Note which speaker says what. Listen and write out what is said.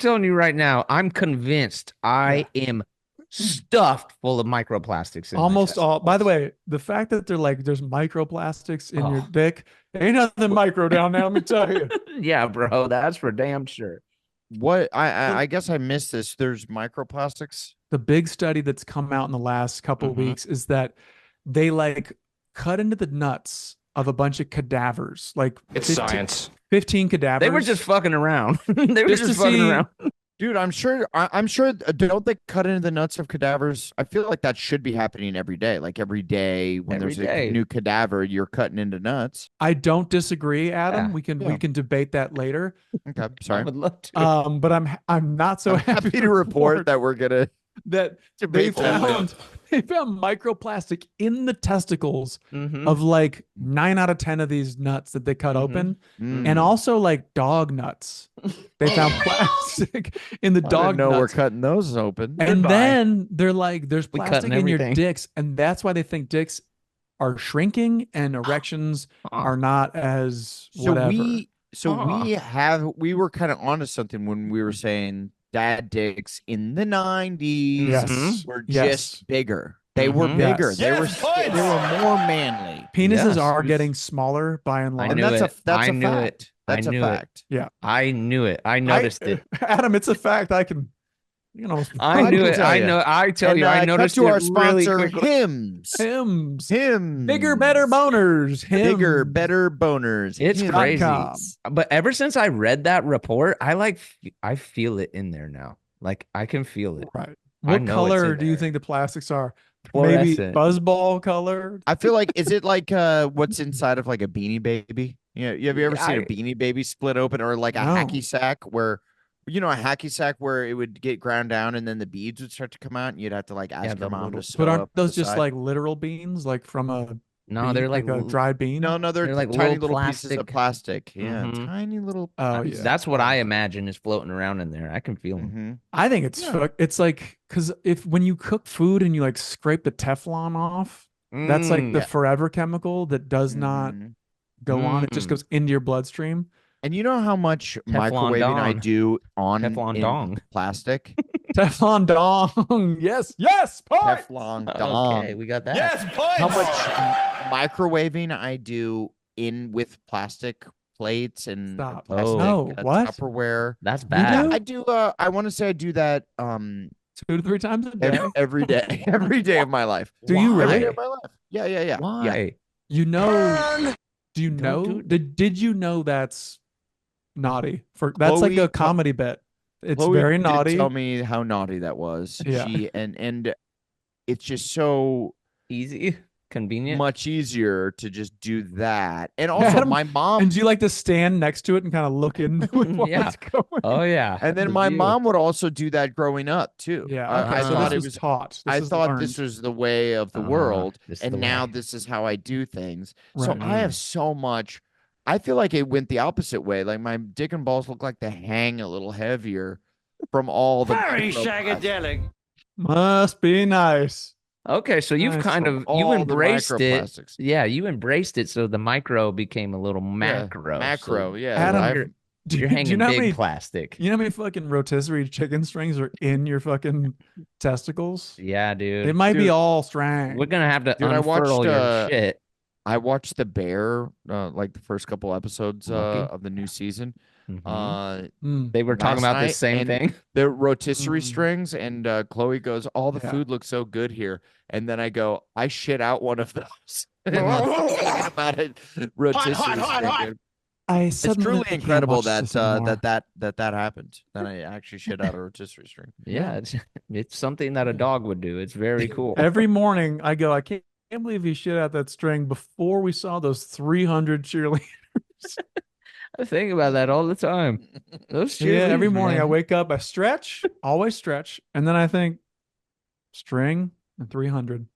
Speaker 1: telling you right now, I'm convinced I am stuffed full of microplastics in my
Speaker 2: Almost all. By the
Speaker 1: testicles.
Speaker 2: way, the fact that they're like there's microplastics in your
Speaker 1: Oh,
Speaker 2: dick, ain't nothing micro down there. Let me tell you.
Speaker 1: yeah, bro. That's for damn sure.
Speaker 3: What
Speaker 2: The,
Speaker 3: I guess I missed this. There's microplastics.
Speaker 2: the big study that's come out in the last couple of weeks is that they like cut into the nuts of a bunch of cadavers, like
Speaker 4: It's
Speaker 2: 15,
Speaker 4: science.
Speaker 2: 15 cadavers.
Speaker 1: They were just fucking around. They were
Speaker 2: Just to
Speaker 1: just fucking
Speaker 2: see-
Speaker 1: around.
Speaker 3: Dude, I'm sure. I'm sure. Don't they cut into the nuts of cadavers? I feel like that should be happening every day. Like every day when
Speaker 1: Every
Speaker 3: there's
Speaker 1: day.
Speaker 3: a new cadaver, you're cutting into nuts.
Speaker 2: I don't disagree, Adam.
Speaker 1: Yeah.
Speaker 2: We can
Speaker 3: Yeah.
Speaker 2: debate that later.
Speaker 3: Okay,
Speaker 1: I
Speaker 3: sorry.
Speaker 1: would love to.
Speaker 2: But I'm not so
Speaker 3: I'm
Speaker 2: happy,
Speaker 3: happy to report that we're gonna
Speaker 2: that they
Speaker 3: debate that.
Speaker 2: found microplastic in the testicles
Speaker 1: Mhm.
Speaker 2: of like 9 out of 10 of these nuts that they cut open,
Speaker 3: Mm.
Speaker 2: and also like dog nuts. They found plastic in the
Speaker 3: I
Speaker 2: dog
Speaker 3: didn't know we're
Speaker 2: nuts.
Speaker 3: cutting those open.
Speaker 2: And
Speaker 1: Goodbye.
Speaker 2: then they're like, there's
Speaker 1: We
Speaker 2: plastic
Speaker 1: cutting
Speaker 2: in your
Speaker 1: everything.
Speaker 2: dicks, and that's why they think dicks are shrinking and erections are not as whatever.
Speaker 3: We were kind of onto something when we were saying dad dicks in the 90s
Speaker 2: Yes.
Speaker 3: were
Speaker 2: Yes.
Speaker 3: just bigger. They were
Speaker 1: Mhm.
Speaker 3: bigger.
Speaker 2: Yes.
Speaker 3: They were more manly.
Speaker 2: Penises
Speaker 1: Yes.
Speaker 2: are getting smaller by and
Speaker 1: I
Speaker 2: large.
Speaker 1: knew
Speaker 3: And that's
Speaker 1: it.
Speaker 3: that's
Speaker 1: I
Speaker 3: a
Speaker 1: knew
Speaker 3: fact.
Speaker 1: it.
Speaker 3: That's
Speaker 1: I
Speaker 3: a
Speaker 1: knew it.
Speaker 3: fact.
Speaker 1: I knew it. I noticed it.
Speaker 2: Adam, it's a fact. I can,
Speaker 1: I knew
Speaker 3: can
Speaker 1: it.
Speaker 3: tell
Speaker 1: I
Speaker 3: you.
Speaker 1: know. I tell
Speaker 3: And,
Speaker 1: you. I
Speaker 3: cut
Speaker 1: noticed
Speaker 3: to
Speaker 1: it
Speaker 3: our
Speaker 1: really
Speaker 3: sponsor,
Speaker 1: quickly.
Speaker 3: Hims.
Speaker 2: Hims.
Speaker 3: Hims.
Speaker 2: Bigger, better boners.
Speaker 3: Bigger,
Speaker 2: Hims.
Speaker 3: better boners.
Speaker 1: It's
Speaker 3: Hims.
Speaker 1: crazy.
Speaker 2: .com.
Speaker 1: But ever since I read that report, I feel it in there now. Like I can feel it.
Speaker 2: Right.
Speaker 1: I
Speaker 2: What
Speaker 1: know it's
Speaker 2: color
Speaker 1: in
Speaker 2: do you
Speaker 1: there.
Speaker 2: think the plastics are? Maybe
Speaker 1: Fluorescent.
Speaker 2: buzzball color?
Speaker 3: I feel like, is it like what's inside of like a Beanie Baby? Have you ever seen a Beanie Baby split open, or like a
Speaker 2: No.
Speaker 3: hacky sack where, a hacky sack where it would get ground down and then the beads would start to come out and you'd have to like ask
Speaker 1: the
Speaker 3: your mom
Speaker 1: little-
Speaker 3: to sew
Speaker 2: But
Speaker 3: up
Speaker 2: aren't those
Speaker 3: the
Speaker 2: just
Speaker 3: side.
Speaker 2: like literal beans, like from a
Speaker 1: No,
Speaker 2: bean,
Speaker 1: they're like
Speaker 2: a dried bean?
Speaker 3: No, they're
Speaker 1: They're like
Speaker 3: tiny
Speaker 1: little
Speaker 3: little pieces of
Speaker 1: plastic-
Speaker 3: plastic. Yeah,
Speaker 1: Mhm.
Speaker 3: tiny little.
Speaker 2: Oh, yeah.
Speaker 1: That's what I imagine is floating around in there. I can feel them.
Speaker 3: Mhm.
Speaker 2: I think it's
Speaker 3: Yeah.
Speaker 2: it's like, because when you cook food and you like scrape the Teflon off, that's like the
Speaker 1: Yeah.
Speaker 2: forever chemical that does not
Speaker 3: Mhm.
Speaker 2: go on. It just
Speaker 1: Mm.
Speaker 2: goes into your bloodstream.
Speaker 3: And you know how much
Speaker 1: Teflon
Speaker 3: microwaving I
Speaker 1: Dawn.
Speaker 3: do on
Speaker 1: Teflon
Speaker 3: in
Speaker 1: dong.
Speaker 3: plastic?
Speaker 2: Teflon dong. Yes. Point.
Speaker 3: Teflon dong.
Speaker 1: Okay, we got that.
Speaker 3: How much microwaving I do in with plastic plates and
Speaker 2: Stop.
Speaker 3: plastic
Speaker 2: No, what?
Speaker 3: Tupperware.
Speaker 1: That's
Speaker 2: You
Speaker 1: bad.
Speaker 2: do?
Speaker 3: I do. I want to say I do that
Speaker 2: 2 to 3 times a day.
Speaker 3: every day, every day of my life.
Speaker 2: Do you
Speaker 3: Every
Speaker 2: really?
Speaker 3: day of my life. Yeah.
Speaker 1: Why?
Speaker 3: Yeah.
Speaker 2: You know? Do you know?
Speaker 1: Don't do-
Speaker 2: Did you know that's naughty? That's like
Speaker 3: Chloe
Speaker 2: a comedy bit. It's
Speaker 3: Chloe
Speaker 2: very
Speaker 3: did
Speaker 2: naughty.
Speaker 3: Tell me how naughty that was.
Speaker 2: Yeah.
Speaker 3: And it's just so
Speaker 1: Easy, convenient.
Speaker 3: much easier to just do that. And also,
Speaker 2: Adam,
Speaker 3: my mom.
Speaker 2: And do you like to stand next to it and kind of look into it while
Speaker 1: Yeah.
Speaker 2: it's going?
Speaker 1: Oh yeah.
Speaker 3: And then
Speaker 1: The
Speaker 3: my
Speaker 1: view.
Speaker 3: mom would also do that growing up too.
Speaker 2: Yeah.
Speaker 3: I
Speaker 2: Okay. So
Speaker 3: thought
Speaker 2: this
Speaker 3: it
Speaker 2: was taught. This
Speaker 3: I
Speaker 2: is
Speaker 3: thought this
Speaker 2: learned.
Speaker 3: was the way of the world,
Speaker 1: this is
Speaker 3: and
Speaker 1: the
Speaker 3: now
Speaker 1: way.
Speaker 3: this is how I do things. So
Speaker 2: Right.
Speaker 3: I have so much. I feel like it went the opposite way. Like my dick and balls look like they hang a little heavier from all the microplastics.
Speaker 2: Must be nice.
Speaker 1: Okay, so you've
Speaker 2: Nice.
Speaker 1: kind
Speaker 3: From
Speaker 1: of
Speaker 3: all the
Speaker 1: embraced it.
Speaker 3: microplastics.
Speaker 1: Yeah, you embraced it, so the micro became a little
Speaker 3: Yeah,
Speaker 1: macro.
Speaker 3: macro,
Speaker 1: So
Speaker 3: yeah.
Speaker 2: Adam,
Speaker 3: I've-
Speaker 1: you're,
Speaker 2: Do
Speaker 1: you're
Speaker 2: you
Speaker 1: hanging
Speaker 2: know how
Speaker 1: big
Speaker 2: many,
Speaker 1: plastic.
Speaker 2: you know how many fucking rotisserie chicken strings are in your fucking testicles?
Speaker 1: Yeah, dude.
Speaker 2: It might be
Speaker 3: Dude,
Speaker 2: all strang.
Speaker 1: We're gonna have to
Speaker 3: Dude, I
Speaker 1: unfurl
Speaker 3: watched,
Speaker 1: your shit.
Speaker 3: I watched The Bear, like the first couple episodes
Speaker 1: Lucky.
Speaker 3: of the new season.
Speaker 1: Mhm.
Speaker 2: Mm.
Speaker 1: They were talking
Speaker 3: last
Speaker 1: about the
Speaker 3: night,
Speaker 1: same
Speaker 3: and
Speaker 1: thing.
Speaker 3: the rotisserie
Speaker 2: Mm.
Speaker 3: strings, and Chloe goes, "All the
Speaker 2: Yeah.
Speaker 3: food looks so good here," and then I go, "I shit out one of those." And I'm thinking about it, rotisserie string, dude.
Speaker 2: I
Speaker 3: It's
Speaker 2: suddenly
Speaker 3: truly
Speaker 2: can't
Speaker 3: incredible
Speaker 2: watch
Speaker 3: that
Speaker 2: this anymore.
Speaker 3: that happened. That I actually shit out a rotisserie string.
Speaker 1: Yeah, it's something that a dog would do. It's very cool.
Speaker 2: Every morning I go, I can't believe you shit out that string before we saw those 300 cheerleaders.
Speaker 1: I think about that all the time. Those
Speaker 2: Yeah, every
Speaker 1: cheerleaders,
Speaker 2: morning I
Speaker 1: man.
Speaker 2: wake up, I stretch, always stretch, and then I think string and 300.